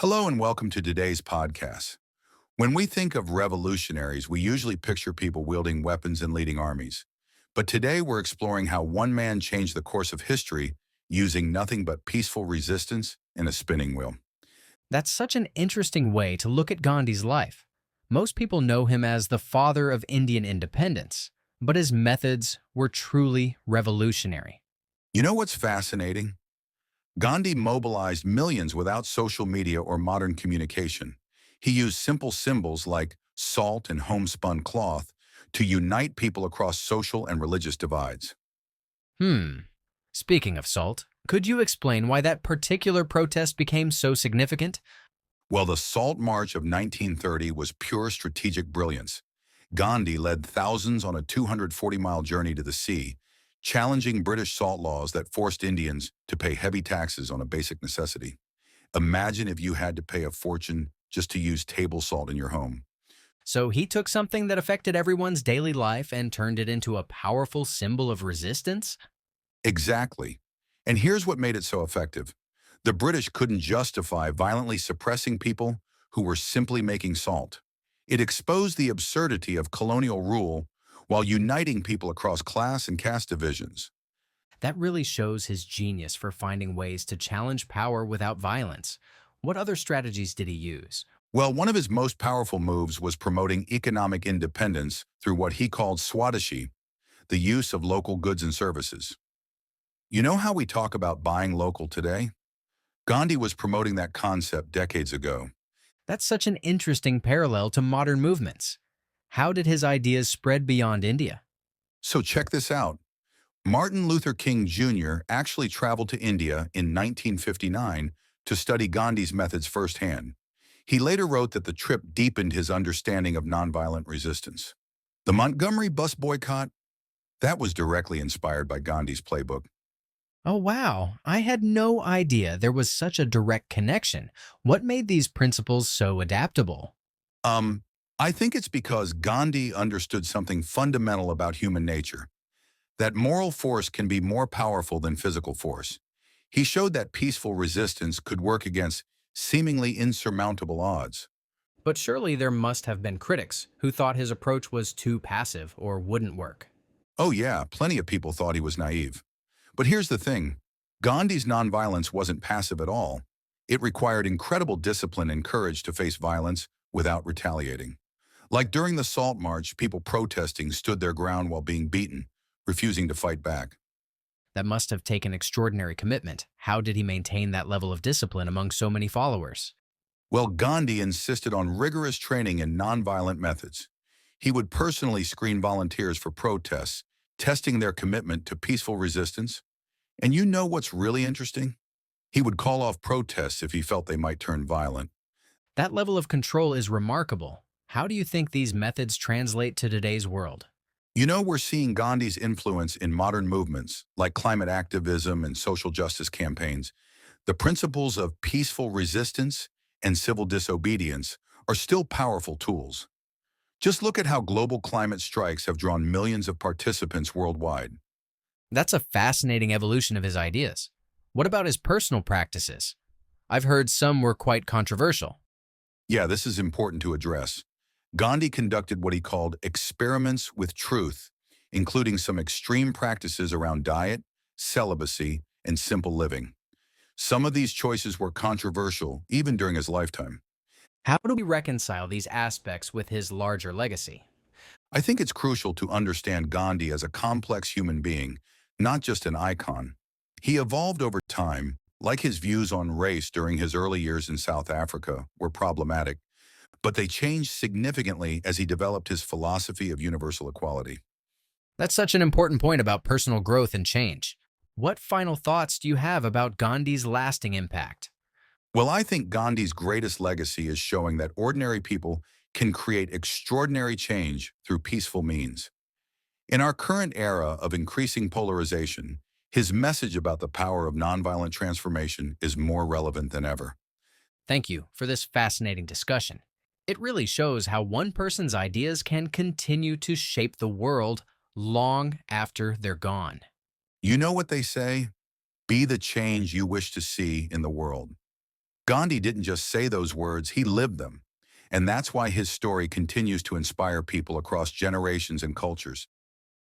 Hello and welcome to today's podcast. When we think of revolutionaries, we usually picture people wielding weapons and leading armies. But today we're exploring how one man changed the course of history using nothing but peaceful resistance and a spinning wheel. That's such an interesting way to look at Gandhi's life. Most people know him as the father of Indian independence, but his methods were truly revolutionary. You know what's fascinating? Gandhi mobilized millions without social media or modern communication. He used simple symbols like salt and homespun cloth to unite people across social and religious divides. Hmm. Speaking of salt, could you explain why that particular protest became so significant? Well, the Salt March of 1930 was pure strategic brilliance. Gandhi led thousands on a 240-mile journey to the sea, challenging British salt laws that forced Indians to pay heavy taxes on a basic necessity. Imagine if you had to pay a fortune just to use table salt in your home. So he took something that affected everyone's daily life and turned it into a powerful symbol of resistance? Exactly. And here's what made it so effective. The British couldn't justify violently suppressing people who were simply making salt. It exposed the absurdity of colonial rule while uniting people across class and caste divisions. That really shows his genius for finding ways to challenge power without violence. What other strategies did he use? Well, one of his most powerful moves was promoting economic independence through what he called Swadeshi, the use of local goods and services. You know how we talk about buying local today? Gandhi was promoting that concept decades ago. That's such an interesting parallel to modern movements. How did his ideas spread beyond India? So check this out. Martin Luther King Jr. actually traveled to India in 1959 to study Gandhi's methods firsthand. He later wrote that the trip deepened his understanding of nonviolent resistance. The Montgomery bus boycott, that was directly inspired by Gandhi's playbook. Oh, wow. I had no idea there was such a direct connection. What made these principles so adaptable? Um, I think it's because Gandhi understood something fundamental about human nature, that moral force can be more powerful than physical force. He showed that peaceful resistance could work against seemingly insurmountable odds. But surely there must have been critics who thought his approach was too passive or wouldn't work. Oh yeah, plenty of people thought he was naive. But here's the thing, Gandhi's nonviolence wasn't passive at all. It required incredible discipline and courage to face violence without retaliating. Like during the Salt March, people protesting stood their ground while being beaten, refusing to fight back. That must have taken extraordinary commitment. How did he maintain that level of discipline among so many followers? Well, Gandhi insisted on rigorous training in nonviolent methods. He would personally screen volunteers for protests, testing their commitment to peaceful resistance. And you know what's really interesting? He would call off protests if he felt they might turn violent. That level of control is remarkable. How do you think these methods translate to today's world? You know, we're seeing Gandhi's influence in modern movements like climate activism and social justice campaigns. The principles of peaceful resistance and civil disobedience are still powerful tools. Just look at how global climate strikes have drawn millions of participants worldwide. That's a fascinating evolution of his ideas. What about his personal practices? I've heard some were quite controversial. Yeah, this is important to address. Gandhi conducted what he called experiments with truth, including some extreme practices around diet, celibacy, and simple living. Some of these choices were controversial even during his lifetime. How do we reconcile these aspects with his larger legacy? I think it's crucial to understand Gandhi as a complex human being, not just an icon. He evolved over time, like his views on race during his early years in South Africa were problematic, but they changed significantly as he developed his philosophy of universal equality. That's such an important point about personal growth and change. What final thoughts do you have about Gandhi's lasting impact? Well, I think Gandhi's greatest legacy is showing that ordinary people can create extraordinary change through peaceful means. In our current era of increasing polarization, his message about the power of nonviolent transformation is more relevant than ever. Thank you for this fascinating discussion. It really shows how one person's ideas can continue to shape the world long after they're gone. You know what they say? Be the change you wish to see in the world. Gandhi didn't just say those words, he lived them. And that's why his story continues to inspire people across generations and cultures.